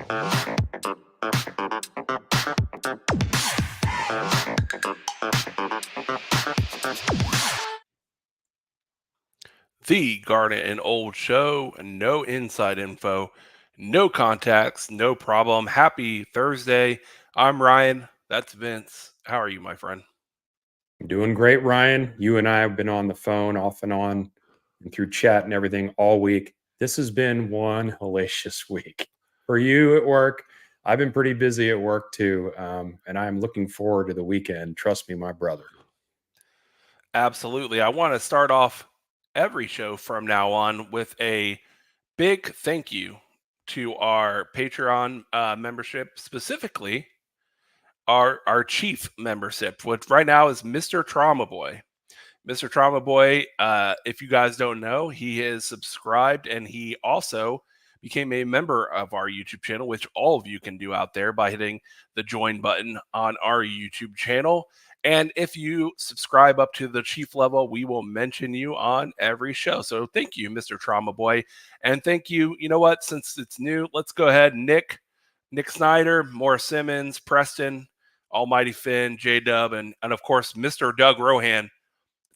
The Garnet and Old Show, no inside info, no contacts, no problem. Happy Thursday. I'm Ryan. That's Vince. How are you, my friend? Doing great, Ryan. You and I have been on the phone off and on and through chat and everything all week. This has been one hellacious week for you at work. I've been pretty busy at work too, and I'm looking forward to the weekend. Trust me, my brother. Absolutely. I want to start off every show from now on with a big thank you to our Patreon membership, specifically our chief membership, which right now is Mr. Trauma Boy. Mr. Trauma Boy, if you guys don't know, he is subscribed and he also became a member of our YouTube channel, which all of you can do out there by hitting the join button on our YouTube channel. And if you subscribe up to the chief level, we will mention you on every show. So thank you, Mr. Trauma Boy. And thank you. You know what? Since it's new, let's go ahead. Nick Snyder, Morris Simmons, Preston, Almighty Finn, J Dub, and of course, Mr. Doug Rohan.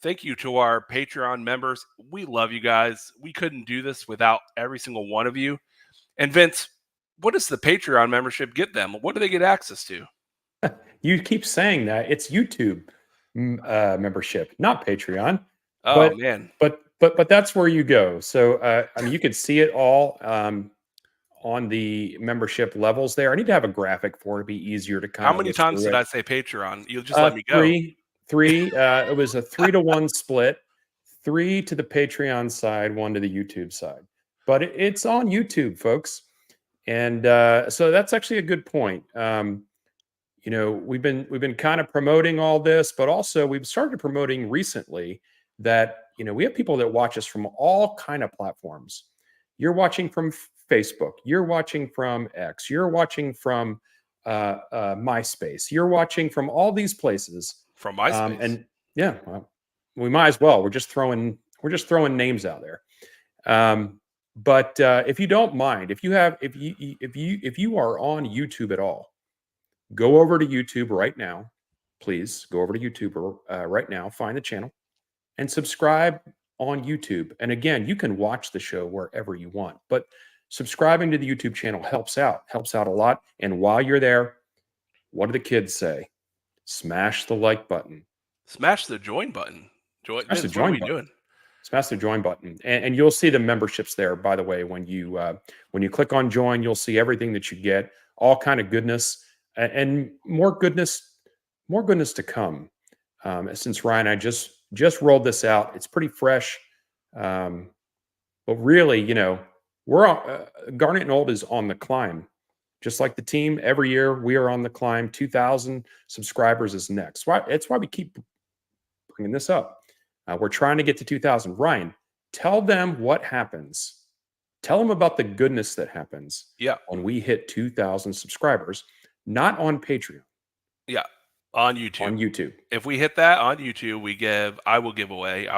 Thank you to our Patreon members. We love you guys. We couldn't do this without every single one of you. And Vince, what does the Patreon membership get them? What do they get access to? You keep saying that. It's YouTube membership, not Patreon. Oh, man. But that's where you go. So I mean, you could see it all on the membership levels there. I need to have a graphic for it to be easier to kind of. How many times did I say Patreon? You'll just let me go. Three. It was a 3-to-1 split. 3 to the Patreon side, 1 to the YouTube side. But it's on YouTube, folks. And so that's actually a good point. You know, we've been kind of promoting all this, but also we've started promoting recently that, you know, we have people that watch us from all kind of platforms. You're watching from Facebook, you're watching from X, you're watching from MySpace, you're watching from all these places. From MySpace. And yeah, well, we might as well. We're just throwing names out there. But if you don't mind, if you are on YouTube at all, go over to YouTube right now. Please go over to YouTube right now. Find the channel and subscribe on YouTube. And again, you can watch the show wherever you want, but subscribing to the YouTube channel helps out a lot. And while you're there, what do the kids say? Smash the like button. Smash the join button. Smash the join button. Doing? Smash the join button, and you'll see the memberships there. By the way, when you click on join, you'll see everything that you get, all kind of goodness, and more goodness to come. Since Ryan, I just rolled this out. It's pretty fresh, but really, you know, we're on, Garnet and Old is on the climb. Just like the team, every year we are on the climb. 2,000 subscribers is next. That's why we keep bringing this up. We're trying to get to 2,000. Ryan, tell them what happens. Tell them about the goodness that happens when we hit 2,000 subscribers, not on Patreon. Yeah, on YouTube. On YouTube. If we hit that on YouTube, I will give away a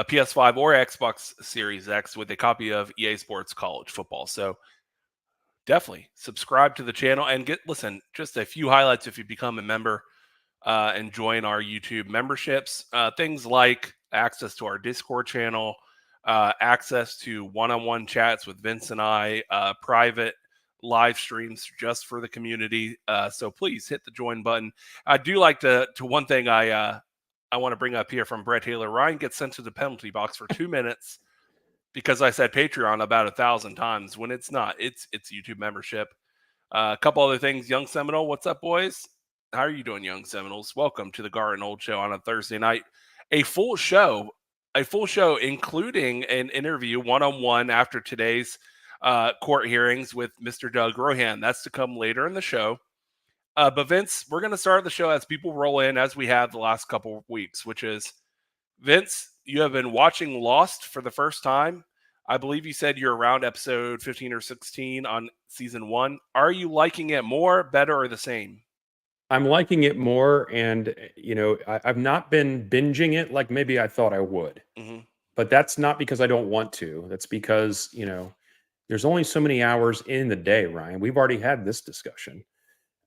PS5 or Xbox Series X with a copy of EA Sports College Football. So definitely subscribe to the channel and listen, just a few highlights if you become a member and join our YouTube memberships. Things like access to our Discord channel, access to one-on-one chats with Vince and I, private live streams just for the community. So please hit the join button. I do like to one thing I want to bring up here from Brett Taylor. Ryan gets sent to the penalty box for 2 minutes because I said Patreon about 1,000 times when it's not. It's YouTube membership. A couple other things. Young Seminole, what's up, boys? How are you doing, Young Seminoles? Welcome to the Garnet Old Show on a Thursday night. A full show, including an interview one-on-one after today's court hearings with Mr. Doug Rohan. That's to come later in the show. But Vince, we're going to start the show as people roll in, as we have the last couple of weeks, which is, Vince, you have been watching Lost for the first time. I believe you said you're around episode 15 or 16 on season 1. Are you liking it more, better, or the same? I'm liking it more, and you know, I've not been binging it like maybe I thought I would. Mm-hmm. But that's not because I don't want to. That's because, you know, There's only so many hours in the day, Ryan. We've already had this discussion.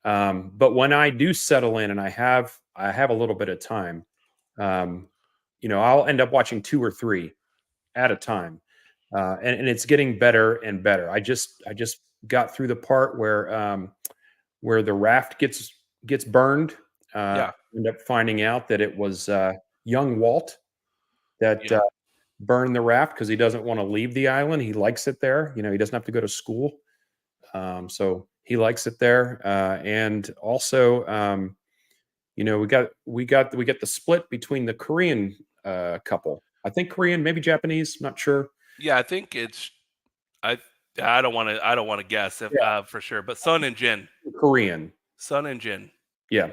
But when I do settle in and I have a little bit of time, um, I'll end up watching 2 or 3 at a time, and it's getting better and better. I just got through the part where the raft gets burned. Yeah. End up finding out that it was young Walt that Yeah. burned the raft because he doesn't want to leave the island. He likes it there. He doesn't have to go to school, so he likes it there. And also, we get the split between the Korean couple. I think Korean, maybe Japanese. Not sure. Yeah, I think it's I I don't want to guess if Yeah, for sure, but Sun and Jin. Korean. Sun and Jin. Yeah.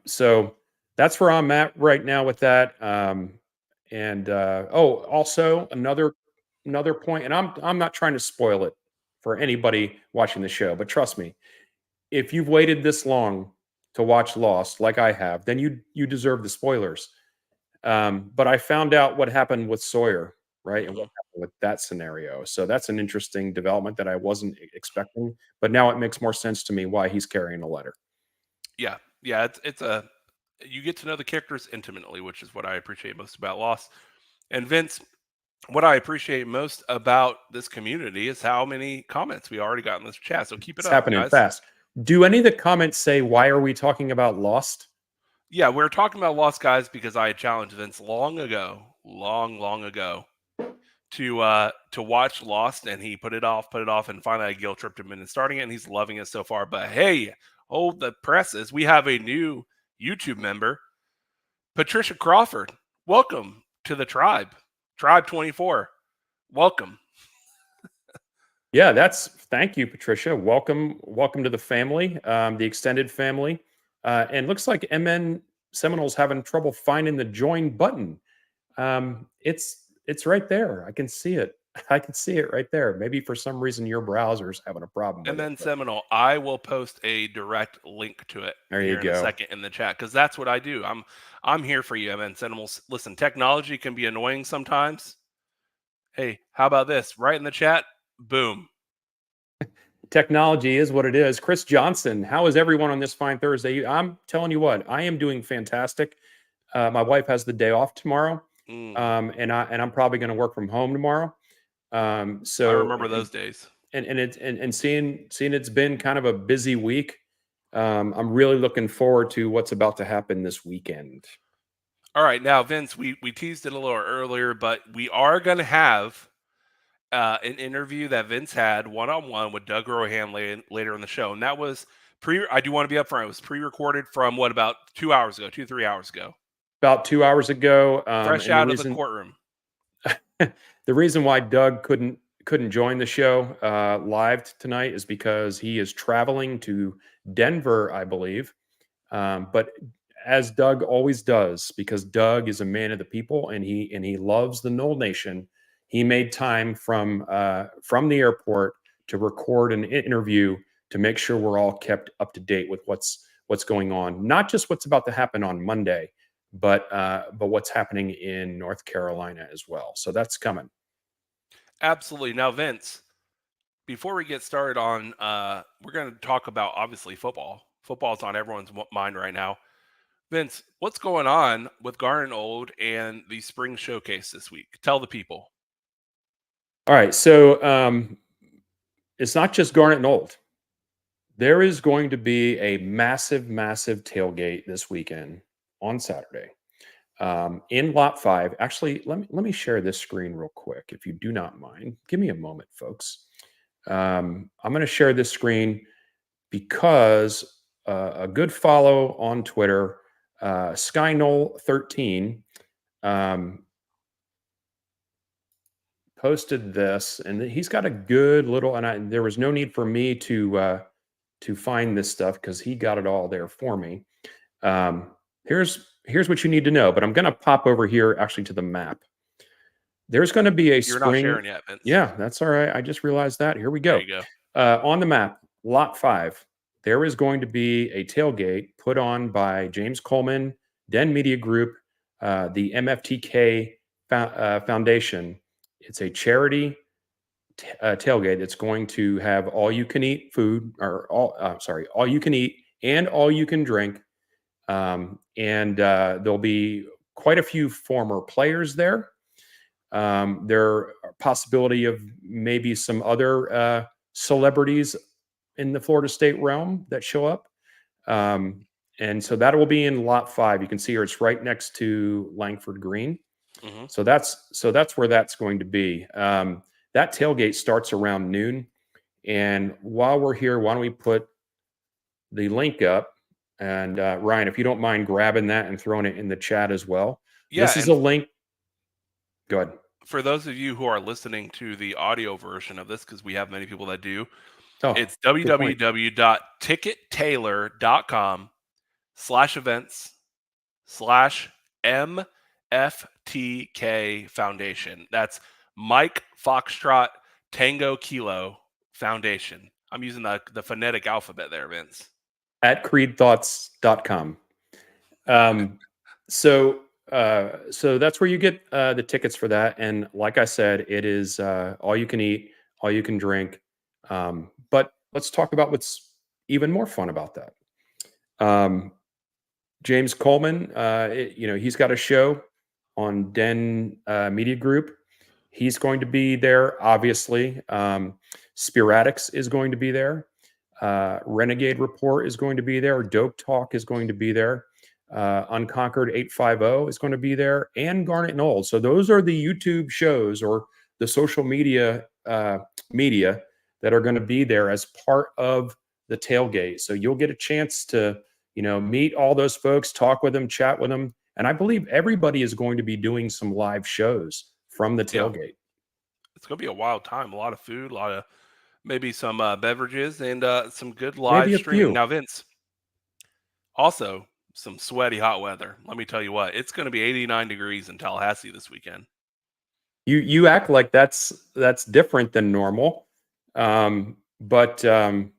So that's where I'm at right now with that. And also another point, and I'm not trying to spoil it for anybody watching the show, but trust me, if you've waited this long to watch Lost, like I have, then you deserve the spoilers. But I found out what happened with Sawyer, right, and what Mhm. happened with that scenario. So that's an interesting development that I wasn't expecting. But now it makes more sense to me why he's carrying a letter. Yeah. Yeah, it's a you get to know the characters intimately, which is what I appreciate most about Lost. And Vince, what I appreciate most about this community is how many comments we already got in this chat. So keep it It's up, happening guys. fast. Do any of the comments say, "Why are we talking about Lost?" Yeah, we're talking about Lost, guys, because I challenged Vince long ago, long ago, to watch Lost, and he put it off, and finally I guilt tripped him into starting it, and he's loving it so far. But hey, hold the presses. We have a new YouTube member, Patricia Crawford. Welcome to the tribe. Tribe 24. Welcome. Yeah, thank you, Patricia. Welcome to the family, the extended family. And looks like MN Seminole's having trouble finding the join button. It's right there. I can see it. I can see it right there. Maybe for some reason your browser's having a problem And with it. then But Seminole, I will post a direct link to it there you here in a go. second in the chat because that's what I do. I'm here for you, MN Sentinels. Listen, technology can be annoying sometimes. Hey, how about this? Right in the chat, boom. Technology is what it is. Chris Johnson, how is everyone on this fine Thursday? I'm telling you what, I am doing fantastic. My wife has the day off tomorrow, Mm, and I'm probably going to work from home tomorrow. I So remember those days. and seeing it's been kind of a busy week. I'm really looking forward to what's about to happen this weekend. All right, now Vince, we teased it a little earlier, but we are going to have an interview that Vince had one on one with Doug Rohan later in the show, and that was pre. I do want to be upfront. It was pre-recorded from what about 2 hours ago, 2 3 hours ago, About 2 hours ago, fresh and out of the courtroom. the reason why Doug couldn't join the show live tonight is because he is traveling to Denver, I believe. But as Doug always does, because Doug is a man of the people and he loves the Knoll Nation, he made time from the airport to record an interview to make sure we're all kept up to date with what's going on, not just what's about to happen on Monday, but what's happening in North Carolina as well. So that's coming. Absolutely. Now, Vince, before we get started on, we're going to talk about obviously football. Football's on everyone's mind right now. Vince, what's going on with Garnet Old and the spring showcase this week? Tell the people. All right, so it's not just Garnet and Old. There is going to be a massive tailgate this weekend on Saturday in Lot 5. Actually, let me share this screen real quick, if you do not mind. Give me a moment, folks. I'm going to share this screen because a good follow on Twitter, Skynol13, posted this, and he's got a good little. And there was no need for me to find this stuff because he got it all there for me. Um, here's what you need to know. But I'm going to pop over here actually to the map. There's going to be a You're not spring. sharing yet, Vince. Yeah, that's all right. I just realized that. Here we There go. you go. On the map, Lot 5. There is going to be a tailgate put on by James Coleman, Den Media Group, the MFTK Foundation. It's a charity tailgate that's going to have all you can eat food, or all you can eat and all you can drink. And there'll be quite a few former players there. There are possibility of maybe some other celebrities in the Florida State realm that show up. Um, and so that will be in lot 5. You can see here it's right next to Langford Green. Mm-hmm. So that's where that's going to be. That tailgate starts around noon. And while we're here, why don't we put the link up? And Ryan, if you don't mind grabbing that and throwing it in the chat as well. Yeah, This is and a link. Go ahead. for those of you who are listening to the audio version of this, because we have many people that do, Oh, it's good point. www.tickettailor.com/events/MFTK Foundation. That's Mike Foxtrot Tango Kilo Foundation. I'm using the phonetic alphabet there, Vince. At creedthoughts.com. So that's where you get the tickets for that. And like I said, it is all you can eat, all you can drink. But let's talk about what's even more fun about that. James Coleman, he's got a show on Den Media Group. He's going to be there, obviously. Spiratics is going to be there. Renegade Report is going to be there. Dope Talk is going to be there. Unconquered 850 is going to be there, and Garnet Knowles. So those are the YouTube shows or the social media that are going to be there as part of the tailgate. So you'll get a chance to meet all those folks, talk with them, chat with them, and I believe everybody is going to be doing some live shows from the tailgate. It's going to be a wild time. A lot of food, a lot of maybe some beverages, and some good Maybe live a streaming. few. Now, Vince, also some sweaty hot weather. Let me tell you what, it's going to be 89 degrees in Tallahassee this weekend. You act like that's different than normal, but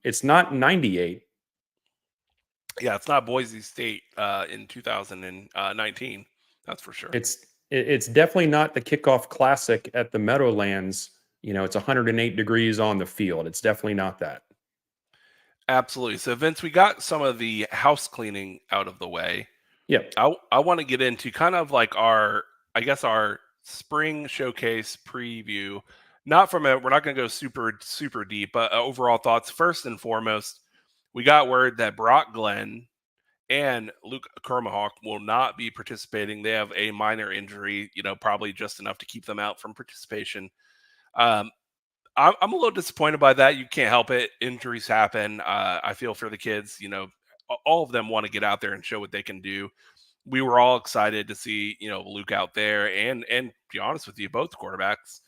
it's not 98. Yeah, it's not Boise State in 2019. That's for sure. It's definitely not the kickoff classic at the Meadowlands. It's 108 degrees on the field. It's definitely not that. Absolutely. So, Vince, we got some of the house cleaning out of the way. Yeah. I want to get into kind of like our spring showcase preview. We're not going to go super deep, but overall thoughts. First and foremost, we got word that Brock Glenn and Luke Kermahawk will not be participating. They have a minor injury, probably just enough to keep them out from participation. I'm a little disappointed by that. You can't help it. Injuries happen. I feel for the kids. All of them want to get out there and show what they can do. We were all excited to see, Luke out there and to be honest with you, both quarterbacks.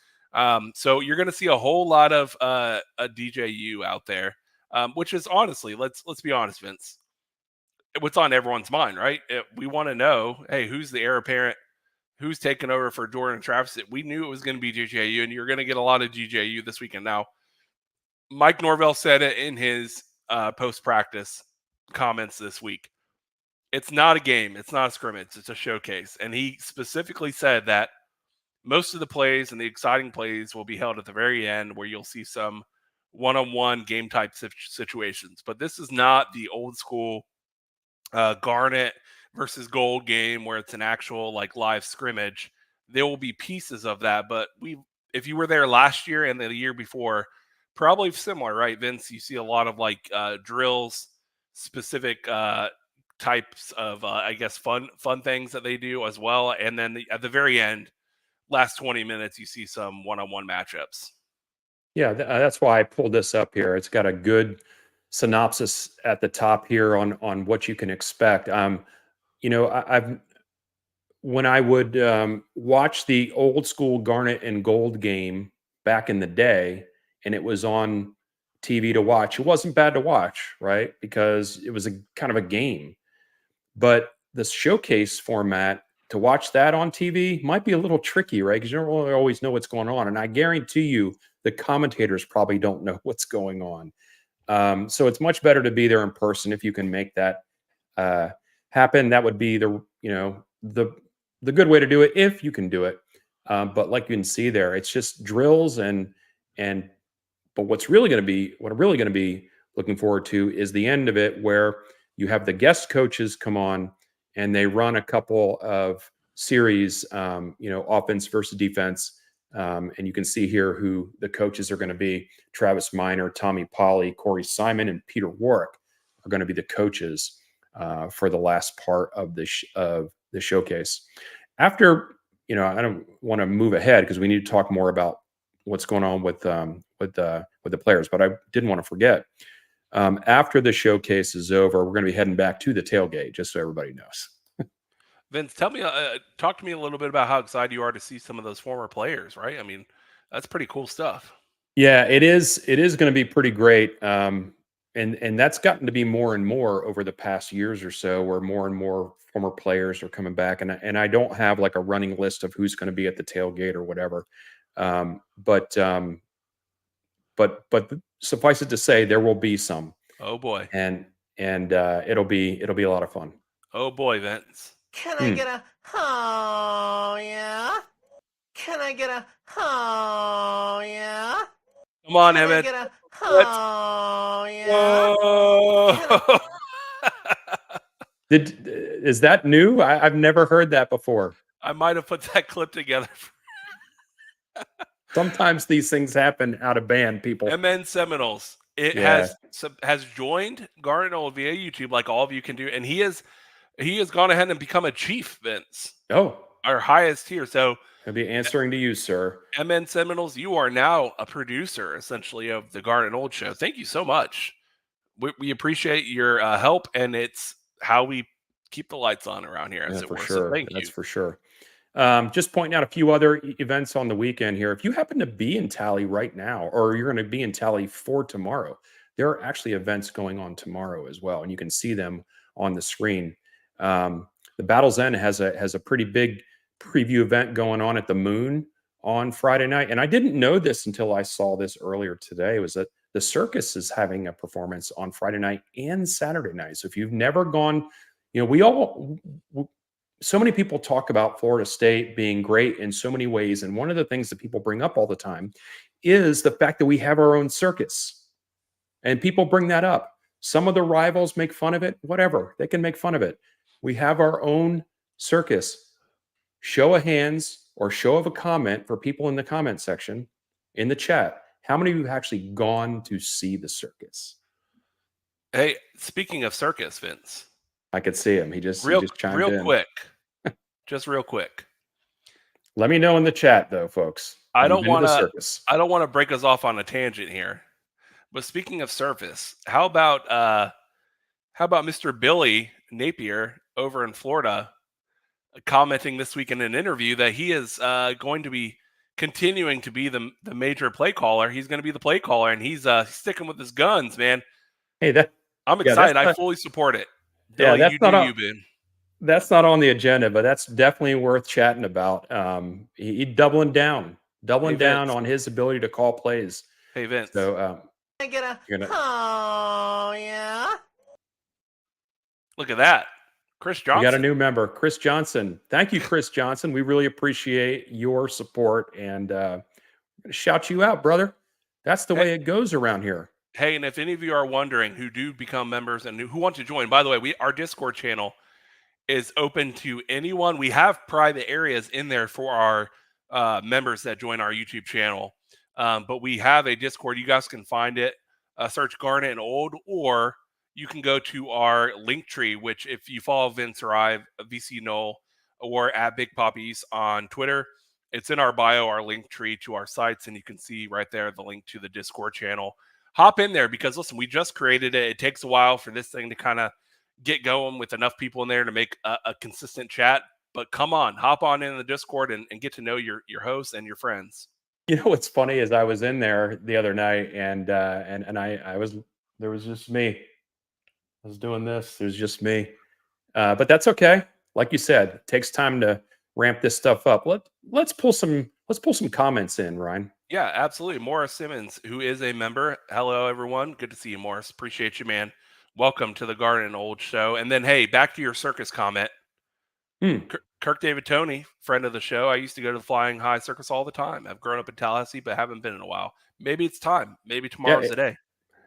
So you're going to see a whole lot of a DJU out there, which is honestly, let's be honest, Vince. What's on everyone's mind, right? We want to know, hey, who's the heir apparent? Who's taking over for Jordan and Travis? We knew it was going to be DJU, and you're going to get a lot of DJU this weekend. Now, Mike Norvell said it in his post-practice comments this week. It's not a game. It's not a scrimmage. It's a showcase. And he specifically said that most of the plays and the exciting plays will be held at the very end where you'll see some one-on-one game type situations. But this is not the old school Garnet versus Gold game where it's an actual like live scrimmage. There will be pieces of that. But if you were there last year and the year before, probably similar, right, Vince? You see a lot of like drills, specific types of fun things that they do as well, and then at the very end, last 20 minutes, you see some one-on-one matchups. Yeah, that's why I pulled this up here. It's got a good synopsis at the top here on what you can expect. I've when I would watch the old school Garnet and Gold game back in the day, and it was on TV to watch, it wasn't bad to watch, right? Because it was a kind of a game. But the showcase format, to watch that on TV might be a little tricky, right? Because you don't really always know what's going on. And I guarantee you, the commentators probably don't know what's going on. So it's much better to be there in person if you can make that happen. That would be the good way to do it if you can do it. But like you can see there, it's just drills and But what I'm really going to be looking forward to is the end of it, where you have the guest coaches come on and they run a couple of series, offense versus defense. And you can see here who the coaches are going to be. Travis Minor, Tommy Polly, Corey Simon, and Peter Warwick are going to be the coaches for the last part of the showcase. After, I don't want to move ahead because we need to talk more about what's going on with the players, but I didn't want to forget. After the showcase is over, we're going to be heading back to the tailgate, just so everybody knows. Vince, talk to me a little bit about how excited you are to see some of those former players, right? I mean, that's pretty cool stuff. Yeah, it is. It is going to be pretty great. And that's gotten to be more and more over the past years or so, where more and more former players are coming back. And I don't have like a running list of who's going to be at the tailgate or whatever. But suffice it to say, there will be some. Oh boy. And it'll be a lot of fun. Oh boy, Vince. Can I get a oh yeah? Can I get a oh yeah? Come on, Can I Emmett. get a oh yeah? Is that new? I've never heard that before. I might have put that clip together. Sometimes these things happen out of band, people. MN Seminoles. It has joined Garnet Knoll via YouTube, like all of you can do, and he has gone ahead and become a chief, Vince. Oh, our highest tier. So I'll be answering to you, sir. MN Seminoles, you are now a producer, essentially, of the Garnet Knoll Show. Thank you so much. We appreciate your help, and it's how we keep the lights on around here, as it were. Sure. So thank you. That's for sure. Just pointing out a few other events on the weekend here. If you happen to be in Tally right now, or you're going to be in Tally for tomorrow, there are actually events going on tomorrow as well, and you can see them on the screen. The Battle's End has a pretty big preview event going on at the Moon on Friday night, and I didn't know this until I saw this earlier today. Was that the circus is having a performance on Friday night and Saturday night. So if you've never gone, so many people talk about Florida State being great in so many ways. And one of the things that people bring up all the time is the fact that we have our own circus. And people bring that up. Some of the rivals make fun of it, whatever. They can make fun of it. We have our own circus. Show of hands or show of a comment for people in the comment section in the chat. How many of you have actually gone to see the circus? Hey, speaking of circus, Vince. I could see him. He just chimed in. Real quick. Just real quick. Let me know in the chat, though, folks. I don't want to break us off on a tangent here. But speaking of circus, how about Mr. Billy Napier over in Florida commenting this week in an interview that he is going to be continuing to be the major play caller. He's going to be the play caller, and he's sticking with his guns, man. Hey, I'm excited. I fully support it. Billy, that's not on the agenda, but that's definitely worth chatting about. He doubling down on his ability to call plays. Hey, Vince. So, I get a oh yeah. Look at that. Chris Johnson. We got a new member, Chris Johnson. Thank you, Chris Johnson. We really appreciate your support, and we're going to shout you out, brother. That's the way it goes around here. Hey, and if any of you are wondering who do become members and who want to join, by the way, our Discord channel is open to anyone. We have private areas in there for our members that join our YouTube channel, but we have a Discord. You guys can find it. Search Garnet and Old, or you can go to our link tree, which if you follow Vince or I, VC Knoll, or at Big Poppies on Twitter, it's in our bio, our link tree to our sites, and you can see right there the link to the Discord channel. Hop in there because, listen, we just created it. It takes a while for this thing to kind of get going with enough people in there to make a consistent chat. But come on, hop on in the Discord and get to know your hosts and your friends. You know what's funny is I was in there the other night, and there was just me. I was doing this. There's just me. But that's okay. Like you said, it takes time to ramp this stuff up. Let's pull some comments in, Ryan. Yeah, absolutely. Morris Simmons, who is a member. Hello, everyone. Good to see you, Morris. Appreciate you, man. Welcome to the Garnet and Old Show. And then, hey, back to your circus comment. Kirk David Tony, friend of the show. I used to go to the Flying High Circus all the time. I've grown up in Tallahassee, but haven't been in a while. Maybe it's time. Maybe tomorrow's the day.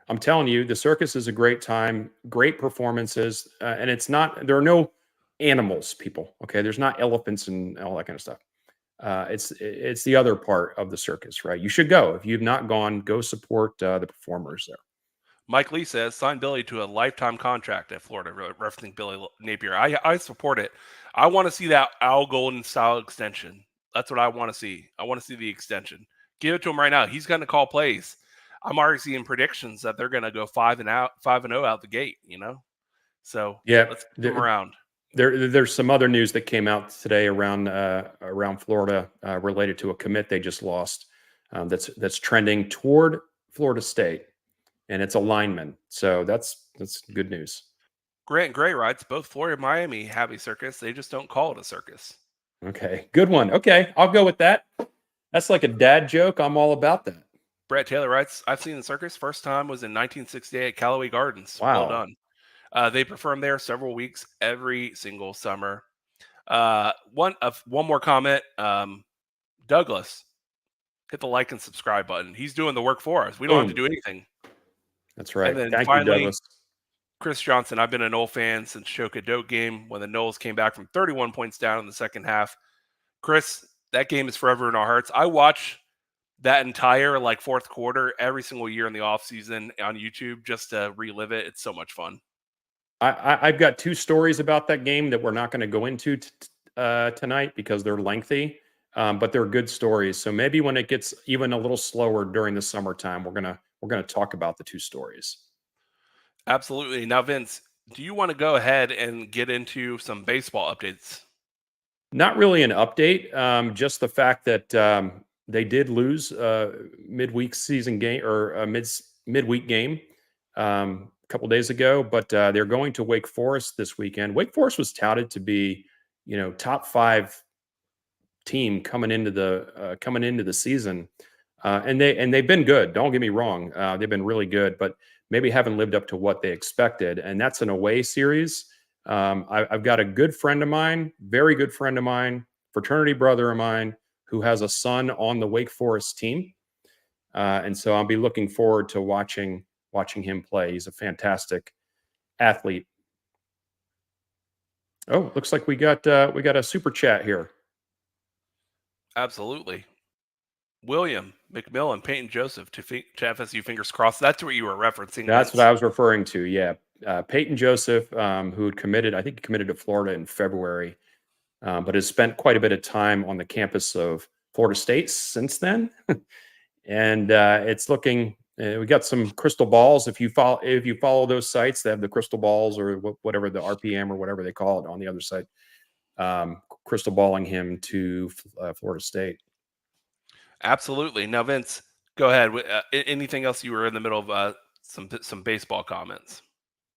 I'm telling you, the circus is a great time, great performances, and it's not. There are no animals, people. Okay, there's not elephants and all that kind of stuff. It's the other part of the circus, right? You should go. If you've not gone, go support the performers there. Mike Lee says, sign Billy to a lifetime contract at Florida, referencing Billy Napier. I support it. I want to see that Al Golden style extension. That's what I want to see. I want to see the extension. Give it to him right now. He's going to call plays. I'm already seeing predictions that they're going to go 5-0 out the gate, So yeah, let's keep them around. There's some other news that came out today around Florida related to a commit they just lost that's trending toward Florida State, and it's a lineman. So that's good news. Grant Gray writes, both Florida and Miami have a circus. They just don't call it a circus. Okay, good one. Okay, I'll go with that. That's like a dad joke. I'm all about that. Brett Taylor writes, I've seen the circus. First time was in 1968 at Callaway Gardens. Wow. Well done. They perform there several weeks every single summer. One more comment. Douglas, hit the like and subscribe button. He's doing the work for us. We don't have to do anything. That's right. And then Thank finally, you, Douglas. Chris Johnson, I've been a Nole fan since Shoka Doke game when the Noles came back from 31 points down in the second half. Chris, that game is forever in our hearts. I watch that entire fourth quarter every single year in the offseason on YouTube just to relive it. It's so much fun. I've got two stories about that game that we're not going to go into tonight because they're lengthy, but they're good stories. So maybe when it gets even a little slower during the summertime, we're gonna talk about the two stories. Absolutely. Now, Vince, do you want to go ahead and get into some baseball updates? Not really an update, just the fact that they did lose midweek season game or a midweek game a couple days ago, but they're going to Wake Forest this weekend. Wake Forest was touted to be, top 5 team coming into the season, and they've been good. Don't get me wrong, they've been really good, but maybe haven't lived up to what they expected. And that's an away series. I've got a good friend of mine, very good friend of mine, fraternity brother of mine, who has a son on the Wake Forest team. And so I'll be looking forward to watching him play. He's a fantastic athlete. Oh, looks like we got a super chat here. Absolutely. William McMillan, Peyton Joseph to FSU, fingers crossed. That's what you were referencing. That's what I was referring to. Yeah. Peyton Joseph, who had committed, I think he committed to Florida in February, but has spent quite a bit of time on the campus of Florida State since then. And it's looking, we got some crystal balls. If you follow those sites, they have the crystal balls or whatever, the RPM or whatever they call it on the other side, crystal balling him to Florida State. Absolutely. Now, Vince, go ahead. Anything else? You were in the middle of some baseball comments.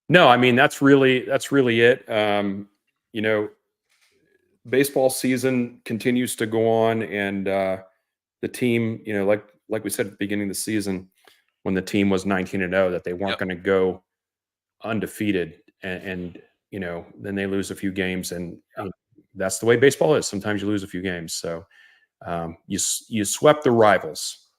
No, I mean, that's really it. Baseball season continues to go on, and the team, like we said at the beginning of the season, when the team was 19-0, that they weren't going to go undefeated, and then they lose a few games, and that's the way baseball is. Sometimes you lose a few games, so you swept the rivals.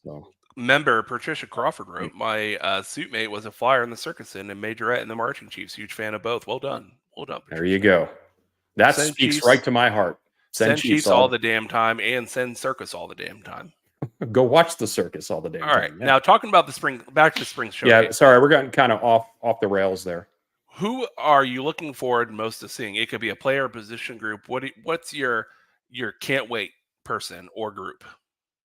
So. Member Patricia Crawford wrote, my suit mate was a flyer in the circus and Majorette and the Marching Chiefs. Huge fan of both. Well done, Patricia. There you go. That send speaks Chiefs, right to my heart. Send Chiefs all the damn time and send circus all the damn time. Go watch the circus all the damn time. All right, now talking about the spring, back to the spring show. Yeah, sorry, we're getting kind of off the rails there. Who are you looking forward most to seeing? It could be a player, position group. What's your can't wait person or group?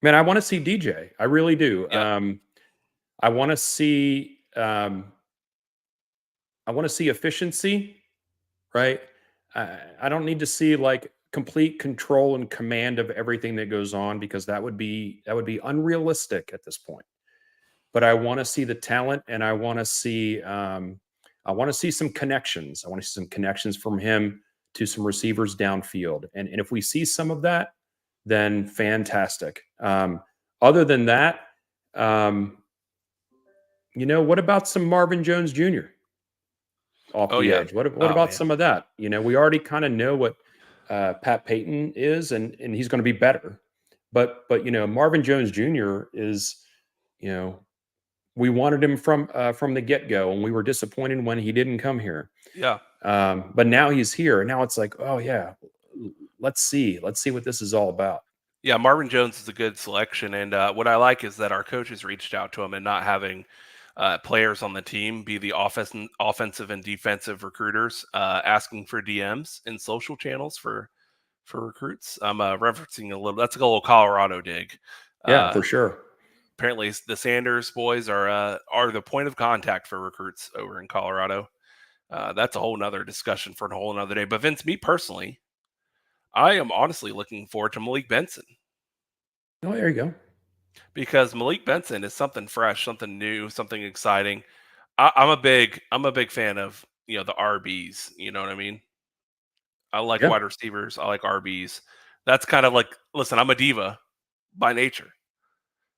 Man, I want to see DJ. I really do. Yep. I want to see efficiency, right? I don't need to see complete control and command of everything that goes on, because that would be unrealistic at this point. But I want to see the talent, and I want to see some connections. I want to see some connections from him to some receivers downfield. And if we see some of that, then fantastic. Other than that, what about some Marvin Jones Jr. off the edge? What about some of that? We already kind of know what Pat Payton is, and he's going to be better. But Marvin Jones Jr. is, we wanted him from the get-go, and we were disappointed when he didn't come here. Yeah. But now he's here. Now it's like, oh yeah, let's see what this is all about. Yeah, Marvin Jones is a good selection, and what I like is that our coaches reached out to him, and not having players on the team be the offensive and defensive recruiters, asking for DMs and social channels for recruits. I'm referencing a little. That's like a little Colorado dig. Yeah, for sure. Apparently, the Sanders boys are the point of contact for recruits over in Colorado. That's a whole nother discussion for a whole nother day. But Vince, me personally, I am honestly looking forward to Malik Benson. Oh, there you go. Because Malik Benson is something fresh, something new, something exciting. I'm a big fan of the RBs. You know what I mean? I like wide receivers. I like RBs. That's kind of like, listen, I'm a diva by nature.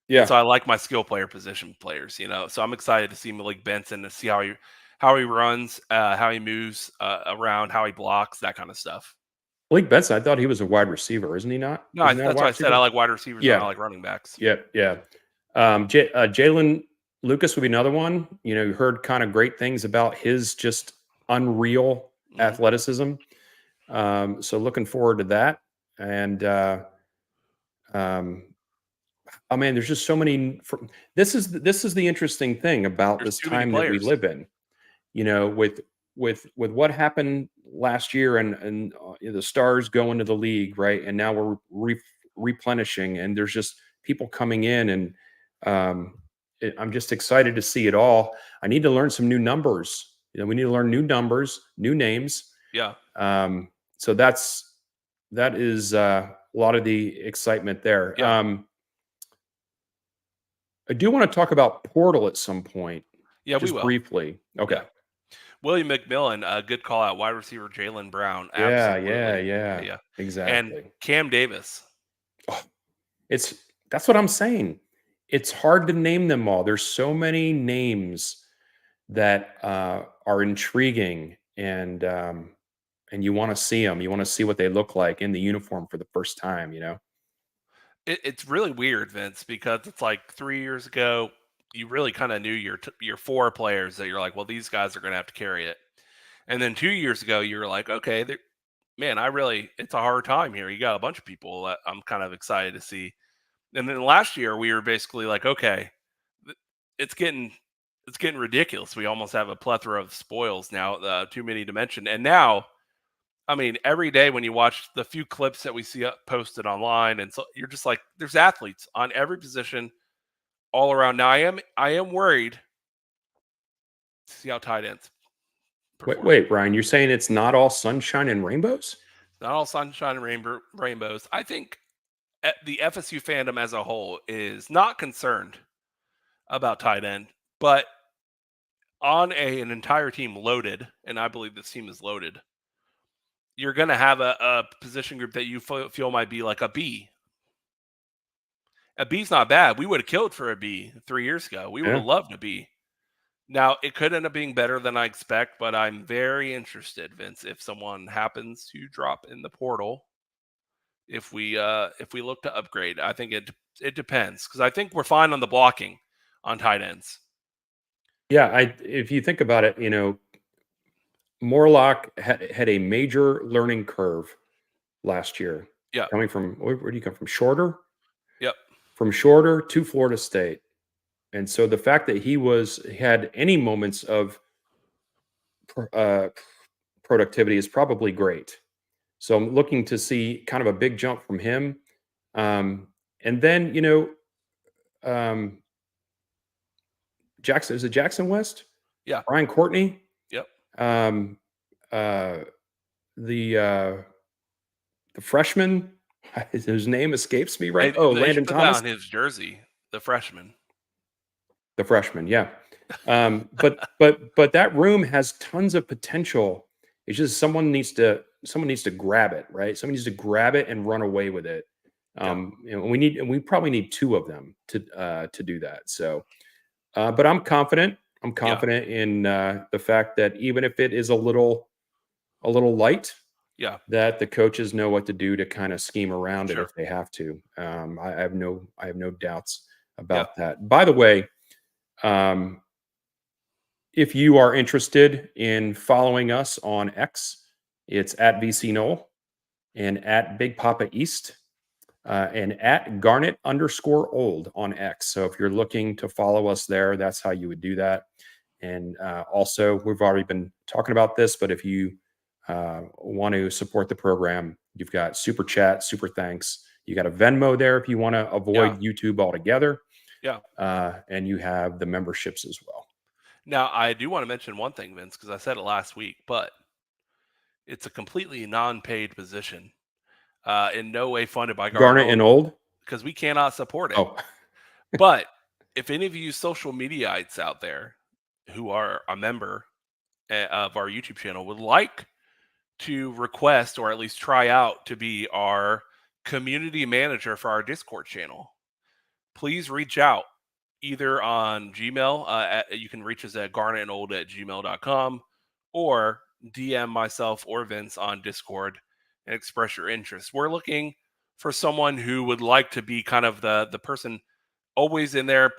Yeah. So I like my skill player position players. So I'm excited to see Malik Benson, to see how he runs, how he moves around, how he blocks, that kind of stuff. Malik Benson, I thought he was a wide receiver, isn't he not? No, that's why I said I like wide receivers. Yeah, and I like running backs. Yeah. Jalen Lucas would be another one. You heard kind of great things about his just unreal athleticism. So looking forward to that. And oh man, there's just so many. This is the interesting thing about this time that we live in. With what happened last year, and the stars go into the league, right? And now we're replenishing, and there's just people coming in, and I'm just excited to see it all. I need to learn some new numbers. We need to learn new numbers, new names. Yeah. So that is a lot of the excitement there. Yeah. I do want to talk about portal at some point. Yeah, just we will. Briefly. Okay. Yeah. William McMillan, a good call out. Wide receiver Jalen Brown. Yeah, Absolutely. yeah. Exactly. And Cam Davis. Oh, that's what I'm saying. It's hard to name them all. There's so many names that are intriguing, and you want to see them. You want to see what they look like in the uniform for the first time. It's really weird, Vince, because it's like 3 years ago, you really kind of knew your four players that you're like, well, these guys are going to have to carry it. And then 2 years ago, you were like, okay, man, it's a hard time here. You got a bunch of people that I'm kind of excited to see. And then last year, we were basically like, okay, it's getting ridiculous. We almost have a plethora of spoils now, too many to mention. And now, I mean, every day when you watch the few clips that we see posted online, and so you're just like, there's athletes on every position all around. Now, I am worried to see how tight ends perform. Wait, Brian, you're saying it's not all sunshine and rainbows? Not all sunshine and rainbows. I think the FSU fandom as a whole is not concerned about tight end, but on an entire team loaded, and I believe this team is loaded, you're going to have a position group that you feel might be like a B. A B's not bad. We would have killed for a B 3 years ago. We would have loved a B. Now, it could end up being better than I expect, but I'm very interested, Vince, if someone happens to drop in the portal, if we look to upgrade. I think it depends, because I think we're fine on the blocking on tight ends. Yeah, if you think about it, Morlock had a major learning curve last year. Yeah. Coming from, where do you come from? Shorter? Yep. From Shorter to Florida State. And so the fact that he had any moments of productivity is probably great. So I'm looking to see kind of a big jump from him. And then, Jackson, is it Jackson West? Yeah. Brian Courtney? Yep. The freshman, his name escapes me right. Landon Thomas. On his jersey, the freshman. The freshman, yeah. But that room has tons of potential. It's just someone needs to grab it, right? Someone needs to grab it and run away with it. We probably need two of them to do that. So, but I'm confident. I'm confident in the fact that even if it is a little light, Yeah. that the coaches know what to do to kind of scheme around it Sure. if they have to. I have no doubts about Yeah. that. By the way, if you are interested in following us on X, it's at VC Knoll and at Big Papa East. And at Garnet_old on X. So if you're looking to follow us there, that's how you would do that. And also, we've already been talking about this, but if you want to support the program, you've got Super Chat, Super Thanks. You got a Venmo there if you want to avoid YouTube altogether. Yeah. And you have the memberships as well. Now, I do want to mention one thing, Vince, because I said it last week, but it's a completely non-paid position. In no way funded by Garnet and Old, because we cannot support it. Oh, But if any of you social mediaites out there who are a member of our YouTube channel would like to request or at least try out to be our community manager for our Discord channel, please reach out either on Gmail. You can reach us at garnetandold@gmail.com or DM myself or Vince on Discord and express your interest. We're looking for someone who would like to be kind of the person always in there,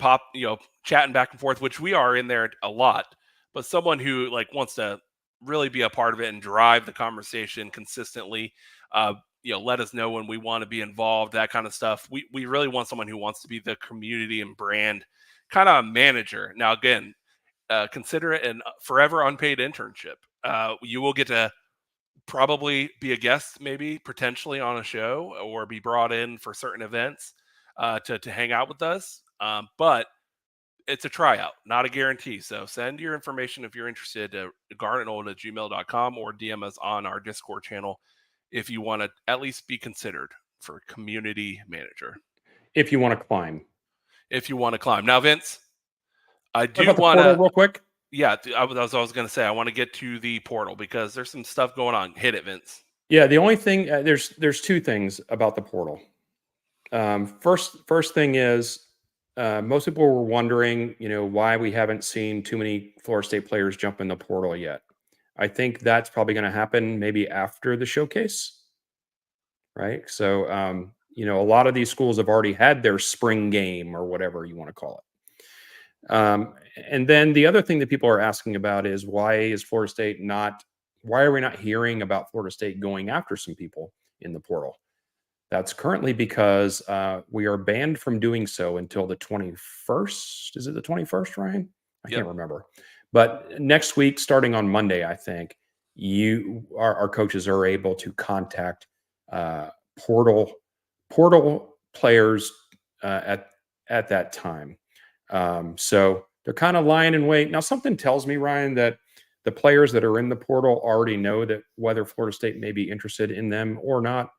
chatting back and forth, which we are in there a lot, but someone who like wants to really be a part of it and drive the conversation consistently. Let us know when we want to be involved, that kind of stuff. We really want someone who wants to be the community and brand kind of manager. Now, again, consider it an forever unpaid internship. You will get to probably be a guest, maybe potentially on a show, or be brought in for certain events to hang out with us. But it's a tryout, not a guarantee. So send your information if you're interested to garnetold@gmail.com or DM us on our Discord channel if you want to at least be considered for community manager. if you want to climb. If you want to climb. Now, Vince, I What do about the want portal to real quick? Yeah, I was going to say, I want to get to the portal because there's some stuff going on. Hit it, Vince. Yeah, the only thing there's two things about the portal. First thing is most people were wondering, why we haven't seen too many Florida State players jump in the portal yet. I think that's probably going to happen maybe after the showcase, right? So a lot of these schools have already had their spring game or whatever you want to call it. And then the other thing that people are asking about is why are we not hearing about Florida State going after some people in the portal? That's currently because we are banned from doing so until the 21st. Is it the 21st, Ryan? I can't remember. But next week, starting on Monday, I think our coaches are able to contact portal players at that time. So they're kind of lying in wait. Now, something tells me, Ryan, that the players that are in the portal already know that whether Florida State may be interested in them or not.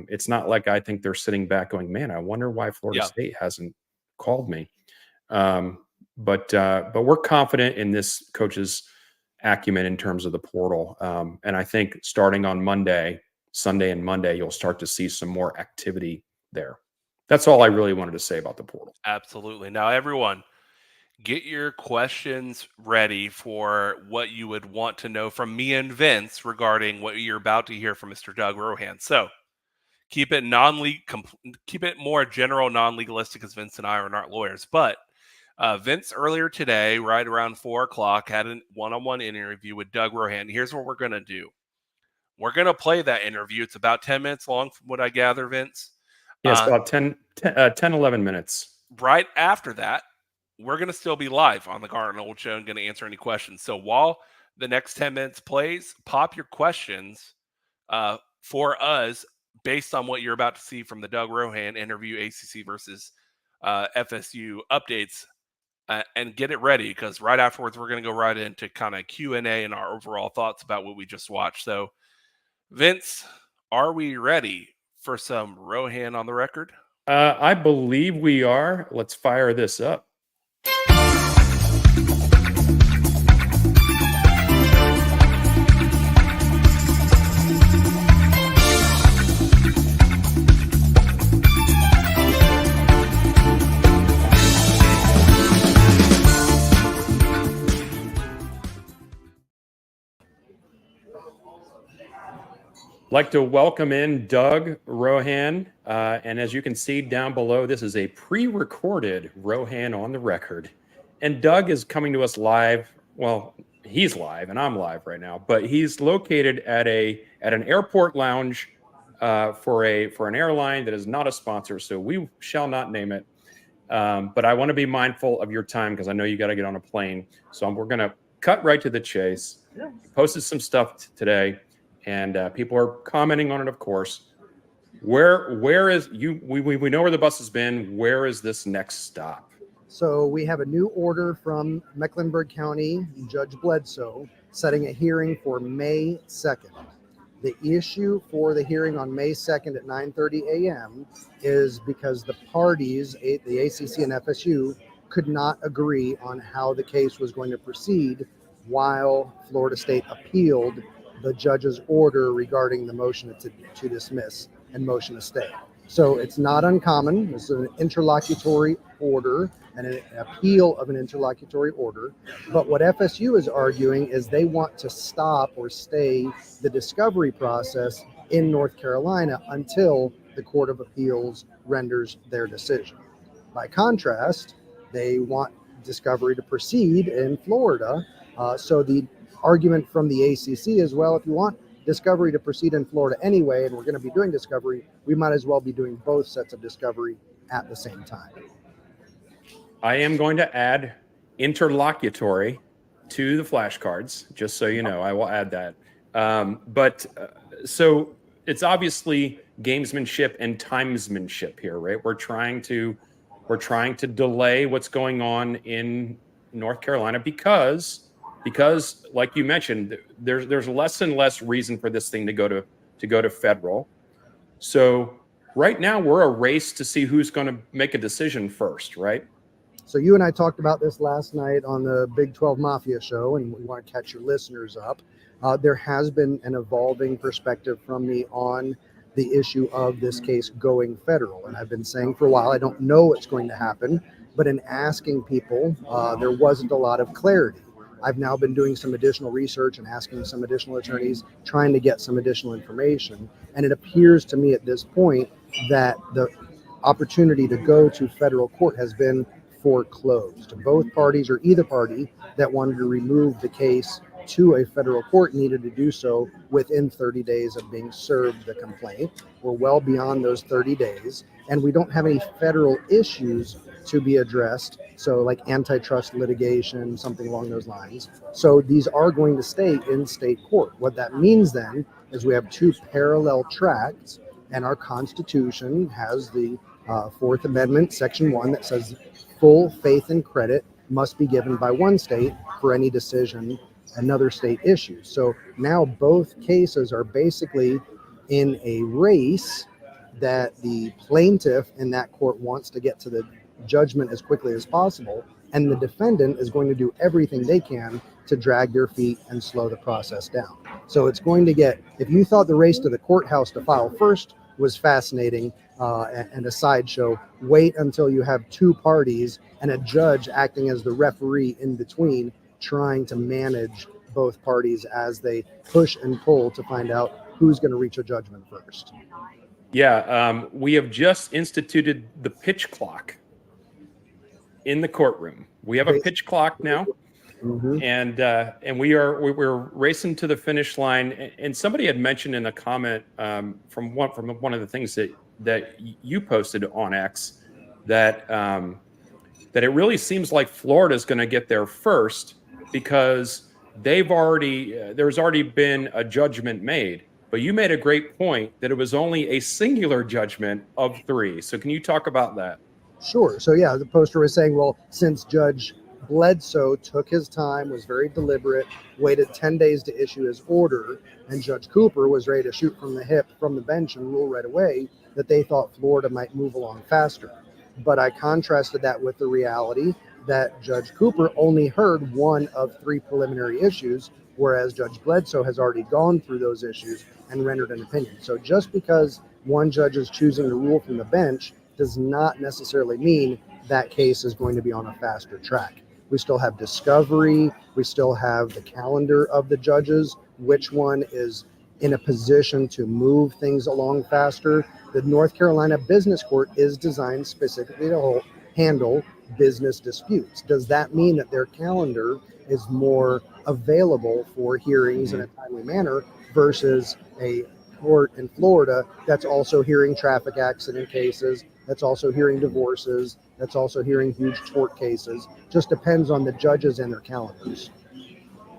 It's not like I think they're sitting back going, man, I wonder why Florida State hasn't called me. But we're confident in this coach's acumen in terms of the portal. And I think starting on Sunday and Monday, you'll start to see some more activity there. That's all I really wanted to say about the portal. Absolutely. Now, everyone, get your questions ready for what you would want to know from me and Vince regarding what you're about to hear from Mr. Doug Rohan. So keep it more general, non-legalistic, because Vince and I are not lawyers. But Vince earlier today, right around 4:00, had a one-on-one interview with Doug Rohan. Here's what we're going to do. We're going to play that interview. It's about 10 minutes long from what I gather, Vince. Yes, about 10, 11 minutes. Right after that, we're going to still be live on the Garnet and Old Show and going to answer any questions. So while the next 10 minutes plays, pop your questions for us based on what you're about to see from the Doug Rohan interview, ACC versus FSU updates, and get it ready, because right afterwards, we're going to go right into kind of Q&A and our overall thoughts about what we just watched. So, Vince, are we ready for some Rohan on the record? I believe we are. Let's fire this up. like to welcome in Doug Rohan. And as you can see down below, this is a pre-recorded Rohan on the record. And Doug is coming to us live. Well, he's live and I'm live right now, but he's located at an airport lounge for an airline that is not a sponsor. So we shall not name it. But I want to be mindful of your time because I know you got to get on a plane. So we're going to cut right to the chase. Yeah. Posted some stuff today. And people are commenting on it, of course. Where is you? We know where the bus has been. Where is this next stop? So we have a new order from Mecklenburg County Judge Bledsoe setting a hearing for May 2nd. The issue for the hearing on May 2nd at 9:30 a.m. is because the parties, the ACC and FSU, could not agree on how the case was going to proceed while Florida State appealed the judge's order regarding the motion to dismiss and motion to stay. So it's not uncommon. It's an interlocutory order and an appeal of an interlocutory order. But what FSU is arguing is they want to stop or stay the discovery process in North Carolina until the Court of Appeals renders their decision. By contrast, they want discovery to proceed in Florida. So the argument from the ACC is, well, if you want discovery to proceed in Florida anyway, and we're going to be doing discovery, we might as well be doing both sets of discovery at the same time. I am going to add interlocutory to the flashcards, just so you know. I will add that. So it's obviously gamesmanship and timesmanship here, right? We're trying to delay what's going on in North Carolina because like you mentioned, there's less and less reason for this thing to go to federal. So right now we're a race to see who's going to make a decision first, right? So you and I talked about this last night on the Big 12 Mafia show, and we want to catch your listeners up. There has been an evolving perspective from me on the issue of this case going federal. And I've been saying for a while, I don't know what's going to happen, but in asking people, there wasn't a lot of clarity. I've now been doing some additional research and asking some additional attorneys, trying to get some additional information. And it appears to me at this point that the opportunity to go to federal court has been foreclosed. Both parties, or either party that wanted to remove the case to a federal court, needed to do so within 30 days of being served the complaint. We're well beyond those 30 days, and we don't have any federal issues to be addressed, so like antitrust litigation, something along those lines. So these are going to stay in state court. What that means then is we have two parallel tracks, and our Constitution has the Fourth Amendment, Section 1, that says full faith and credit must be given by one state for any decision another state issues. So now both cases are basically in a race that the plaintiff in that court wants to get to the judgment as quickly as possible, and the defendant is going to do everything they can to drag their feet and slow the process down. So it's going to get, if you thought the race to the courthouse to file first was fascinating and a sideshow, wait until you have two parties and a judge acting as the referee in between, trying to manage both parties as they push and pull to find out who's going to reach a judgment first. Yeah, we have just instituted the pitch clock in the courtroom. We have a pitch clock now, and we're racing to the finish line. And somebody had mentioned in a comment from one of the things that you posted on X that it really seems like Florida is going to get there first because there's already been a judgment made. But you made a great point that it was only a singular judgment of 3. So can you talk about that? Sure. So yeah, the poster was saying, well, since Judge Bledsoe took his time, was very deliberate, waited 10 days to issue his order, and Judge Cooper was ready to shoot from the hip from the bench and rule right away, that they thought Florida might move along faster. But I contrasted that with the reality that Judge Cooper only heard one of 3 preliminary issues, whereas Judge Bledsoe has already gone through those issues and rendered an opinion. So just because one judge is choosing to rule from the bench does not necessarily mean that case is going to be on a faster track. We still have discovery. We still have the calendar of the judges, which one is in a position to move things along faster. The North Carolina Business Court is designed specifically to handle business disputes. Does that mean that their calendar is more available for hearings in a timely manner versus a court in Florida that's also hearing traffic accident cases, that's also hearing divorces, that's also hearing huge tort cases? Just depends on the judges and their calendars.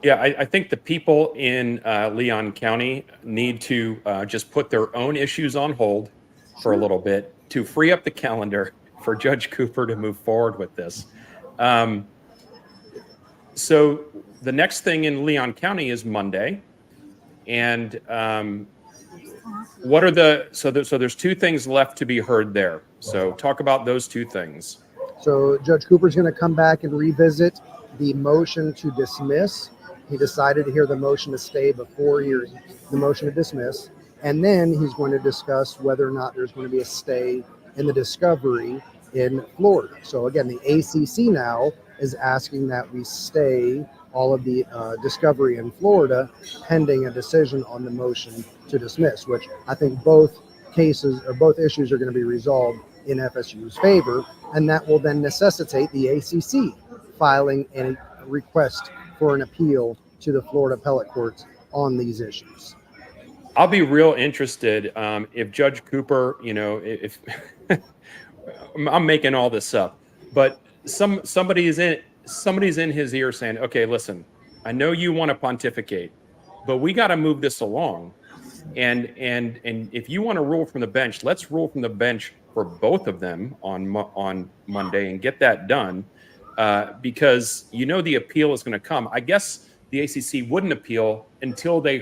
Yeah, I think the people in Leon County need to just put their own issues on hold for a little bit to free up the calendar for Judge Cooper to move forward with this. So the next thing in Leon County is Monday. And what are so there's two things left to be heard there. So talk about those two things. So Judge Cooper's going to come back and revisit the motion to dismiss. He decided to hear the motion to stay before hearing the motion to dismiss. And then he's going to discuss whether or not there's going to be a stay in the discovery in Florida. So again, the ACC now is asking that we stay all of the discovery in Florida pending a decision on the motion to dismiss, which I think both cases or both issues are going to be resolved in FSU's favor. And that will then necessitate the ACC filing a request for an appeal to the Florida appellate courts on these issues. I'll be real interested if Judge Cooper, if I'm making all this up, but somebody's in his ear saying, okay, listen, I know you want to pontificate, but we got to move this along. And if you want to rule from the bench, let's rule from the bench for both of them on Monday and get that done. Because the appeal is going to come. I guess the ACC wouldn't appeal until they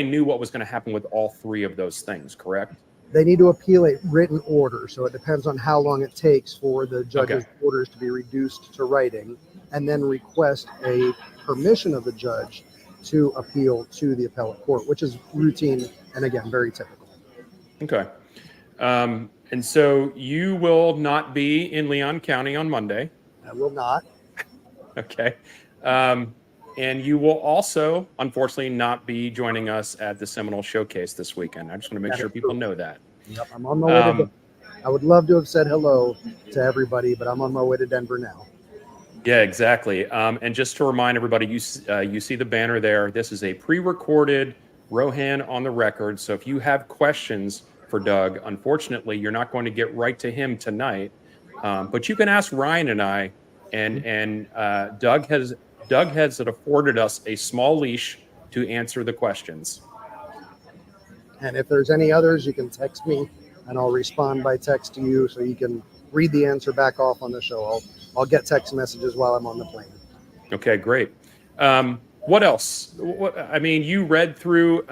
knew what was going to happen with all three of those things, correct? They need to appeal a written order, so it depends on how long it takes for the judge's orders to be reduced to writing, and then request a permission of the judge to appeal to the appellate court, which is routine and, again, very typical. Okay. And so you will not be in Leon County on Monday. I will not. Okay. And you will also, unfortunately, not be joining us at the Seminole Showcase this weekend. I just want to make sure people know that. Yep, I'm on my way to Denver. I would love to have said hello to everybody, but I'm on my way to Denver now. Yeah, exactly. And just to remind everybody, you see the banner there. This is a pre-recorded Rohan on the record. So if you have questions for Doug, unfortunately, you're not going to get right to him tonight. But you can ask Ryan and I, and Doug has afforded us a small leash to answer the questions. And if there's any others, you can text me, and I'll respond by text to you, so you can read the answer back off on the show. I'll get text messages while I'm on the plane. Okay, great. What else? You read through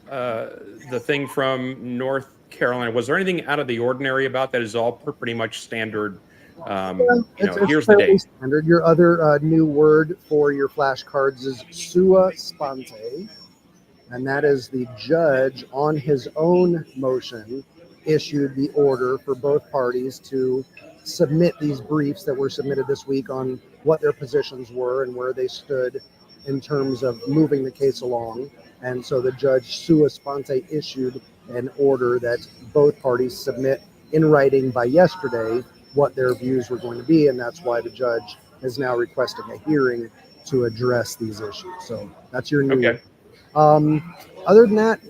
the thing from North Carolina. Was there anything out of the ordinary about that? Is all pretty much standard? Here's the date. Standard. Your other new word for your flashcards is sua sponte, and that is the judge on his own motion issued the order for both parties to submit these briefs that were submitted this week on what their positions were and where they stood in terms of moving the case along. And so the judge sua sponte issued an order that both parties submit in writing by yesterday what their views were going to be, and that's why the judge is now requesting a hearing to address these issues. So that's your new. Okay. Other than that,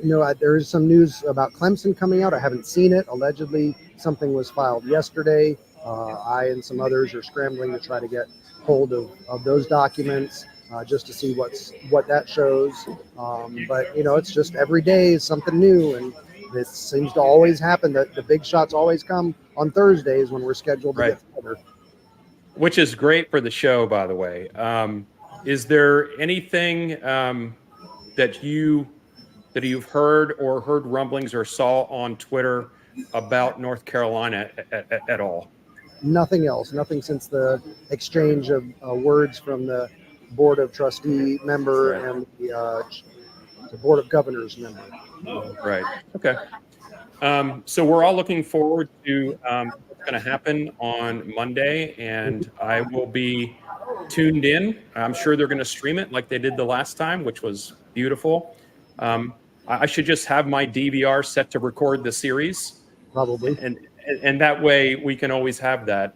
there is some news about Clemson coming out. I haven't seen it. Allegedly, something was filed yesterday. I and some others are scrambling to try to get hold of those documents just to see what that shows. But it's just every day is something new, and this seems to always happen. That the big shots always come on Thursdays when we're scheduled to get together. Which is great for the show, by the way. Is there anything that you've heard rumblings or saw on Twitter about North Carolina at all? Nothing else. Nothing since the exchange of words from the Board of Trustee member and the Board of Governors member. Right. Okay. So we're all looking forward to what's going to happen on Monday, and I will be tuned in. I'm sure they're going to stream it like they did the last time, which was beautiful. I should just have my DVR set to record the series, Probably. and that way we can always have that.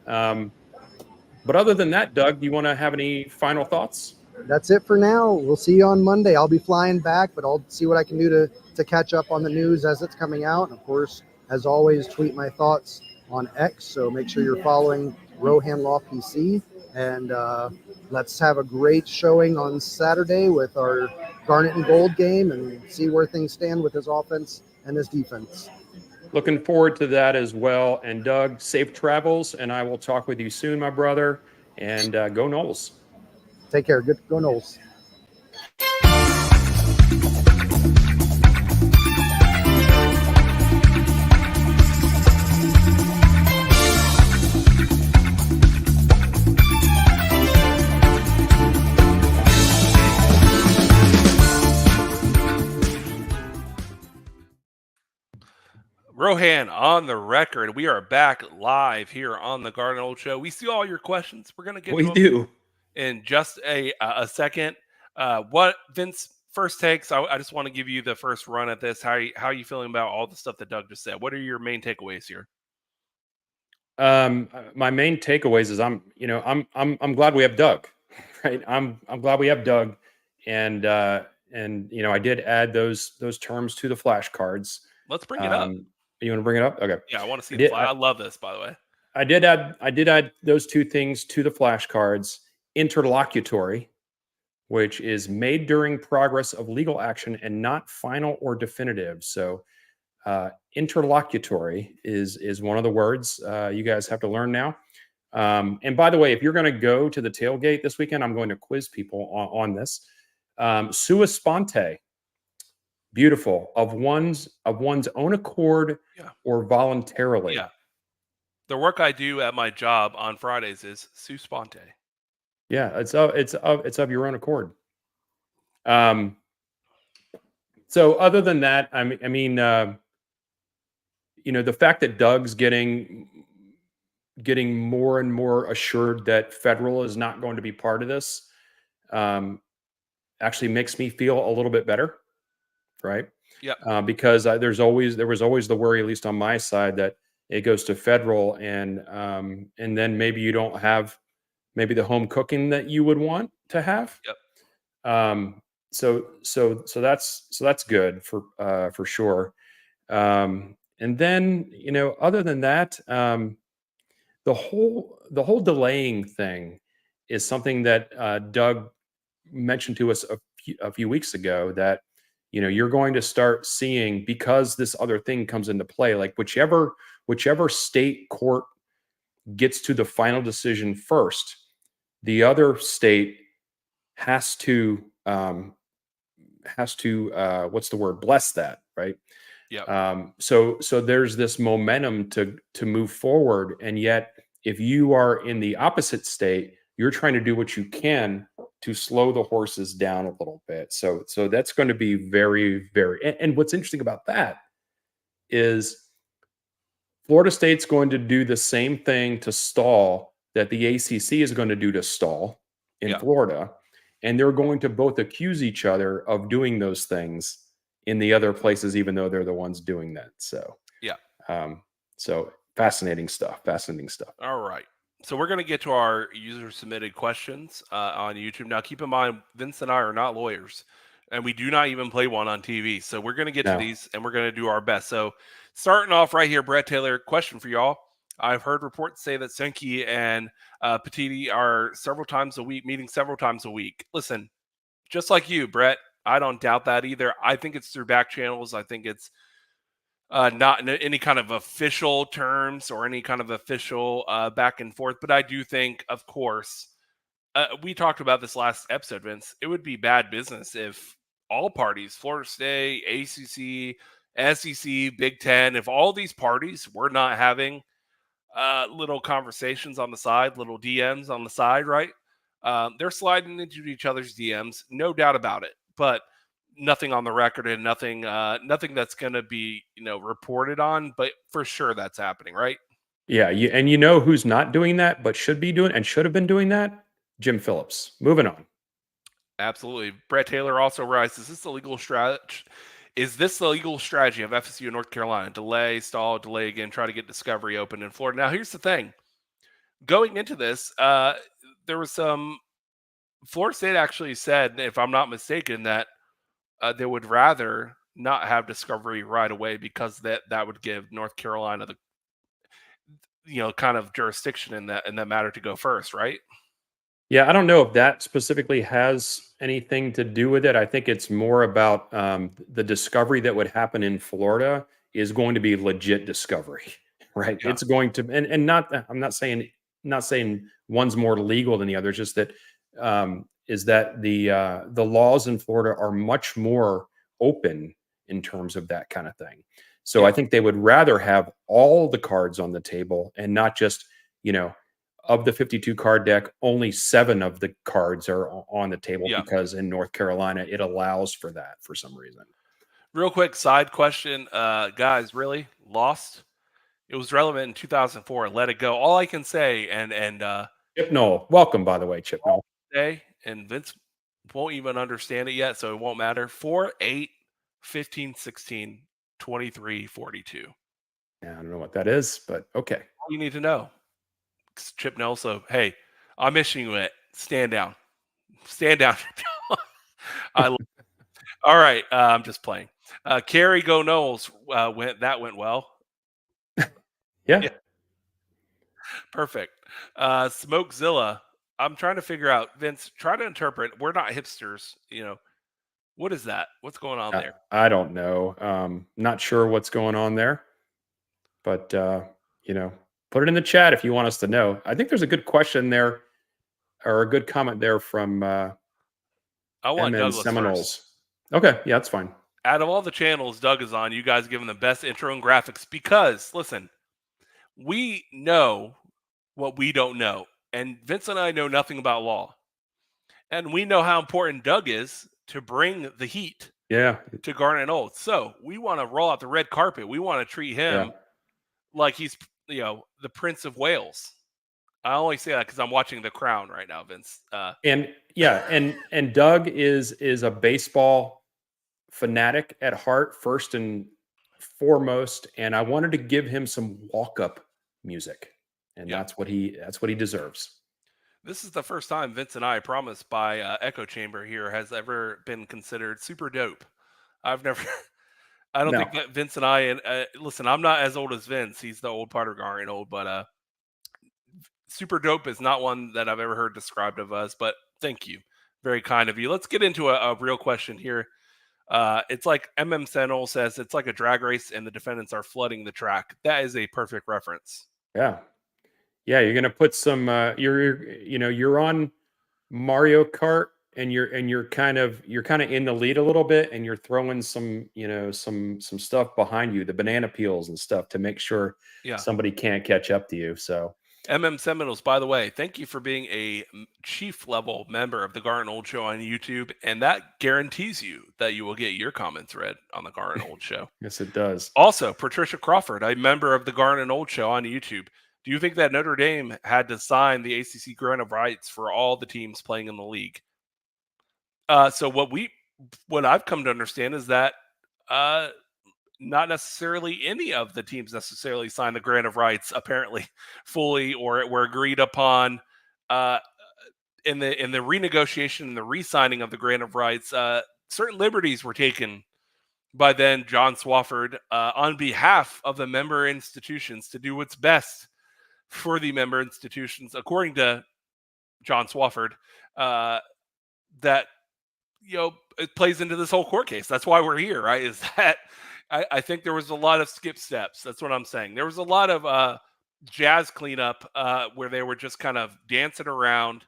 But other than that, Doug, do you want to have any final thoughts? That's it for now. We'll see you on Monday. I'll be flying back, but I'll see what I can do to catch up on the news as it's coming out. And of course, as always, tweet my thoughts on X. So make sure you're following Rohan Law PC. And let's have a great showing on Saturday with our Garnet and Gold game and see where things stand with his offense and his defense. Looking forward to that as well. And Doug, safe travels, and I will talk with you soon, my brother. And go Noles. Take care. Good. Go Noles. Rohan on the record. We are back live here on the Garden Old Show. We see all your questions. We're going to get We to them do. in just a second. What Vince, first takes? I just want to give you the first run at this. How are you feeling about all the stuff that Doug just said? What are your main takeaways here? My main takeaways is I'm glad we have Doug, right? I'm glad we have Doug, and I did add those terms to the flashcards. Let's bring it up. You want to bring it up? Okay. Yeah, I want to see. I love this, by the way. I did add those two things to the flashcards. Interlocutory, which is made during progress of legal action and not final or definitive. So interlocutory is one of the words you guys have to learn now. And by the way, if you're going to go to the tailgate this weekend, I'm going to quiz people on this. Sua sponte, beautiful, of one's own accord or voluntarily. Yeah. The work I do at my job on Fridays is sua sponte. Yeah, it's of your own accord. So other than that, I mean, the fact that Doug's getting more and more assured that federal is not going to be part of this, actually makes me feel a little bit better, right? Yeah. Because there was always the worry, at least on my side, that it goes to federal, and then maybe you don't have maybe the home cooking that you would want to have. Yep. So that's good for sure. And then, other than that, the whole delaying thing is something that Doug mentioned to us a few weeks ago, that you're going to start seeing, because this other thing comes into play, like whichever state court gets to the final decision first, the other state has to bless that, right? Yeah. So there's this momentum to move forward, and yet if you are in the opposite state, you're trying to do what you can to slow the horses down a little bit. So that's going to be very, very. And what's interesting about that is Florida State's going to do the same thing to stall that the ACC is going to do to stall in Florida. And they're going to both accuse each other of doing those things in the other places, even though they're the ones doing that. So, so fascinating stuff. All right. So we're going to get to our user submitted questions on YouTube. Now, keep in mind, Vince and I are not lawyers, and we do not even play one on TV. So we're going to get to these, and we're going to do our best. So starting off right here, Brett Taylor, question for y'all. I've heard reports say that Sankey and Petiti are meeting several times a week. Listen, just like you, Brett, I don't doubt that either. I think it's through back channels. I think it's not in any kind of official terms or any kind of official back and forth. But I do think, of course, we talked about this last episode, Vince. It would be bad business if all parties, Florida State, ACC, SEC, Big Ten, if all these parties were not having little conversations on the side, little DMs on the side, right? They're sliding into each other's DMs, no doubt about it. But nothing on the record and nothing that's going to be reported on. But for sure, that's happening, right? Yeah, and who's not doing that, but should be doing and should have been doing that? Jim Phillips. Moving on. Absolutely. Brett Taylor also writes, is this the legal strategy? Is this the legal strategy of FSU and North Carolina? Delay, stall, delay again, try to get Discovery open in Florida. Now, here's the thing. Going into this, there was some Florida State actually said, if I'm not mistaken, that they would rather not have Discovery right away because that would give North Carolina the kind of jurisdiction in that matter to go first, right? Yeah, I don't know if that specifically has anything to do with it. I think it's more about the discovery that would happen in Florida is going to be legit discovery, right? Yeah. It's going to, and not. I'm not saying one's more legal than the other. It's just that is that the laws in Florida are much more open in terms of that kind of thing. So Yeah. I think they would rather have all the cards on the table and not just of the 52 card deck, only 7 of the cards are on the table because in North Carolina, it allows for that for some reason. Real quick side question. Guys, really? Lost? It was relevant in 2004. Let it go. All I can say, and Chip Knoll. Welcome, by the way, Chip Knoll. And Vince won't even understand it yet, so it won't matter. 4, 8, 15, 16, 23, 42. Yeah, I don't know what that is, but okay. All you need to know. Chip Knoll, so hey, I'm issuing it. Stand down. Stand down. All right, I'm just playing. Carry go Noles. That went well. Yeah. Perfect. Smokezilla. I'm trying to figure out, Vince, try to interpret. We're not hipsters, What is that? What's going on there? I don't know. Not sure what's going on there. But put it in the chat if you want us to know. I think there's a good question there or a good comment there from I want MN Douglas Seminoles. first. Okay, yeah, that's fine. Out of all the channels Doug is on, you guys give him the best intro and graphics because, listen, we know what we don't know. And Vince and I know nothing about law. And we know how important Doug is to bring the heat to Garnet and Old. So we want to roll out the red carpet. We want to treat him like he's, the Prince of Wales. I only say that because I'm watching The Crown right now, Vince. And Doug is a baseball fanatic at heart, first and foremost. And I wanted to give him some walk-up music, and that's what he deserves. This is the first time Vince and I promise by Echo Chamber here has ever been considered super dope. I don't think that Vince and I, and listen, I'm not as old as Vince. He's the old part of Garnet old, but super dope is not one that I've ever heard described of us, but thank you. Very kind of you. Let's get into a real question here. It's like Sentinel says, it's like a drag race and the defendants are flooding the track. That is a perfect reference. Yeah. You're gonna put some. You're on Mario Kart, and you're kind of in the lead a little bit, and you're throwing some some stuff behind you, the banana peels and stuff, to make sure somebody can't catch up to you. So. Seminoles, by the way, thank you for being a chief level member of the Garnet Old Show on YouTube, and that guarantees you that you will get your comments read on the Garnet Old Show. Yes, it does. Also, Patricia Crawford, a member of the Garnet Old Show on YouTube. Do you think that Notre Dame had to sign the ACC grant of rights for all the teams playing in the league? So what I've come to understand is that not necessarily any of the teams necessarily signed the grant of rights, apparently fully, or were agreed upon in the renegotiation and the re-signing of the grant of rights. Certain liberties were taken by then John Swofford on behalf of the member institutions to do what's best for the member institutions, according to John Swofford. That it plays into this whole court case. That's why we're here, right? Is that I think there was a lot of skip steps. That's what I'm saying. There was a lot of jazz cleanup where they were just kind of dancing around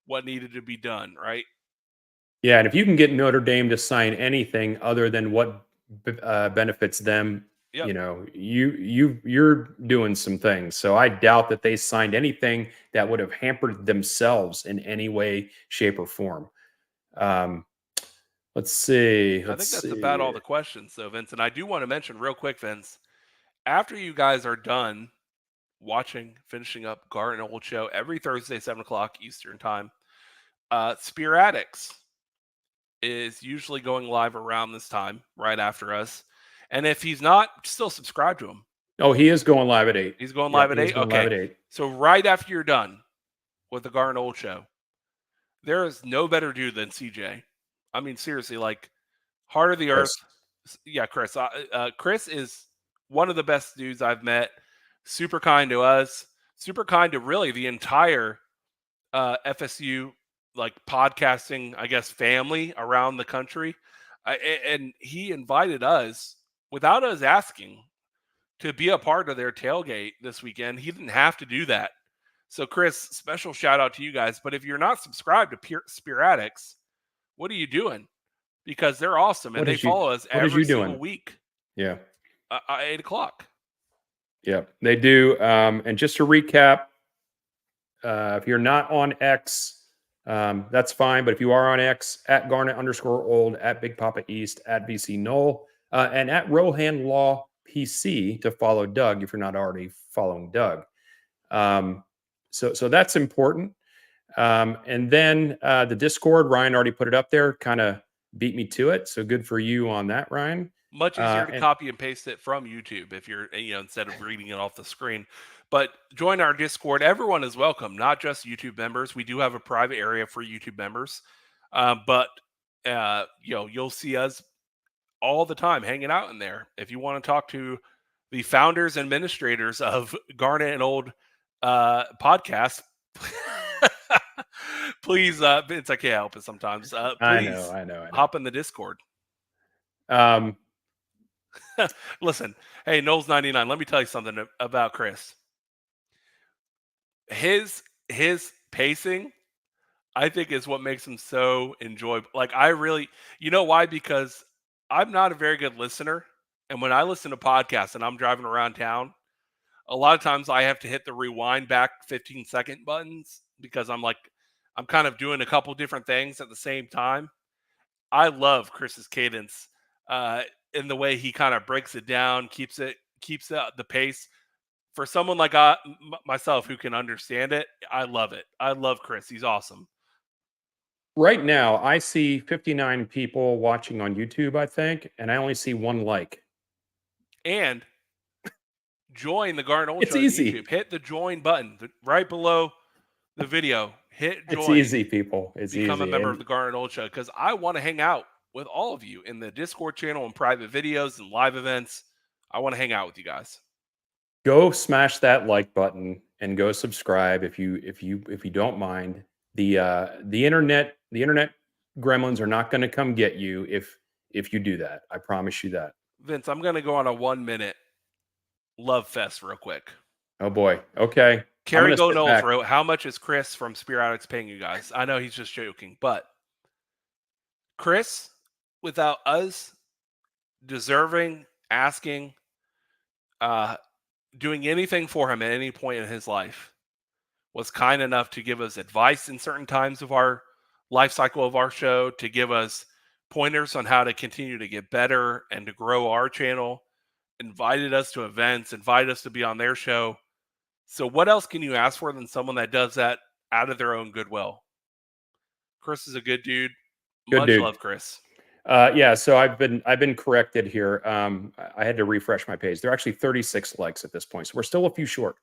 what needed to be done, right? Yeah, and if you can get Notre Dame to sign anything other than what benefits them, you're doing some things. So I doubt that they signed anything that would have hampered themselves in any way, shape, or form. Let's see. I think that's about all the questions, though, Vince. And I do want to mention real quick, Vince, after you guys are done finishing up Garnet Old Show every Thursday, 7 o'clock Eastern time, Spear Addicts is usually going live around this time, right after us. And if he's not, still subscribe to him. Oh, he is going live at 8. He's going live at 8? Okay. Live at 8. So right after you're done with the Gar and Old show, there is no better dude than CJ. I mean, seriously, like, heart of the earth. Yeah, Chris. Chris is one of the best dudes I've met. Super kind to us. Super kind to really the entire FSU, like, podcasting, I guess, family around the country. And he invited us without us asking to be a part of their tailgate this weekend. He didn't have to do that. So, Chris, special shout out to you guys. But if you're not subscribed to Spear Addicts, what are you doing? Because they're awesome and they follow us every single week. Yeah. 8 o'clock. Yeah, they do. And just to recap, if you're not on X, that's fine. But if you are on X, at Garnet_old, at Big Papa East, at VC Nole, and at Rohan Law PC to follow Doug if you're not already following Doug. So that's important. And then the Discord, Ryan already put it up there, kind of beat me to it. So good for you on that, Ryan. Much easier to copy and paste it from YouTube if you're, instead of reading it off the screen. But join our Discord. Everyone is welcome, not just YouTube members. We do have a private area for YouTube members. But you'll see us all the time hanging out in there. If you want to talk to the founders and administrators of Garnet and Old podcast, please, Vince, I can't help it sometimes. Please, I know. Hop in the Discord. Listen, hey, Noles 99. Let me tell you something about Chris. His pacing, I think, is what makes him so enjoyable. Like, I really, you know why? Because I'm not a very good listener, and when I listen to podcasts and I'm driving around town, a lot of times I have to hit the rewind back 15-second buttons because I'm kind of doing a couple different things at the same time. I love Chris's cadence in the way he kind of breaks it down, keeps the pace. For someone like myself who can understand it, I love it. I love Chris. He's awesome. Right now, I see 59 people watching on YouTube, I think, and I only see 1 like. And join the Garnet Old Show. It's easy. YouTube. Hit the join button right below the video. Hit join. It's easy, people. It's Become easy. a member of the Garnet Old Show because I want to hang out with all of you in the Discord channel and private videos and live events. I want to hang out with you guys. Go smash that like button and go subscribe if you don't mind. The internet gremlins are not going to come get you if you do that. I promise you that. Vince, I'm going to go on a 1-minute love fest real quick. Oh boy. Okay. Kerry Go Noles wrote, how much is Chris from Spear Addicts paying you guys? I know he's just joking, but Chris, without us deserving, asking, doing anything for him at any point in his life, was kind enough to give us advice in certain times of our life cycle of our show, to give us pointers on how to continue to get better and to grow our channel, invited us to events, invited us to be on their show. So what else can you ask for than someone that does that out of their own goodwill? Chris is a good dude. Much love, Chris. Yeah, so I've been corrected here. I had to refresh my page. There are actually 36 likes at this point, so we're still a few short.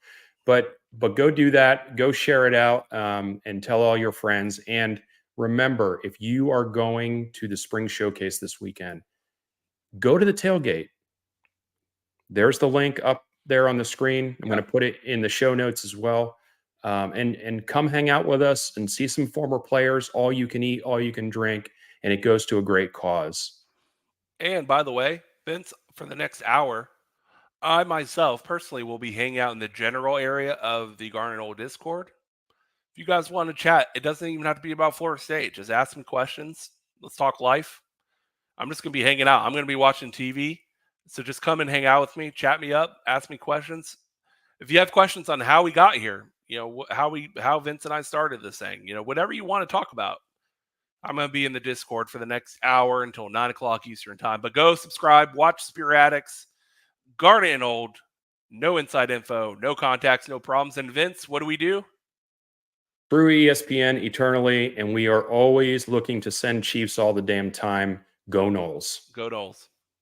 But go do that. Go share it out and tell all your friends. And remember, if you are going to the Spring Showcase this weekend, go to the tailgate. There's the link up there on the screen. I'm going to put it in the show notes as well. And come hang out with us and see some former players. All you can eat, all you can drink. And it goes to a great cause. And by the way, Vince, for the next hour, I myself personally will be hanging out in the general area of the Garnet Old Discord. If you guys want to chat, it doesn't even have to be about Florida State. Just ask me questions. Let's talk life. I'm just going to be hanging out. I'm going to be watching TV. So just come and hang out with me, chat me up, ask me questions. If you have questions on how we got here, how Vince and I started this thing, whatever you want to talk about, I'm going to be in the Discord for the next hour until 9 o'clock Eastern time. But go subscribe, watch Spear Addicts, Garnet and Old, no inside info, no contacts, no problems. And Vince, what do? through ESPN eternally, and we are always looking to send Chiefs all the damn time. Go Noles. Go Noles.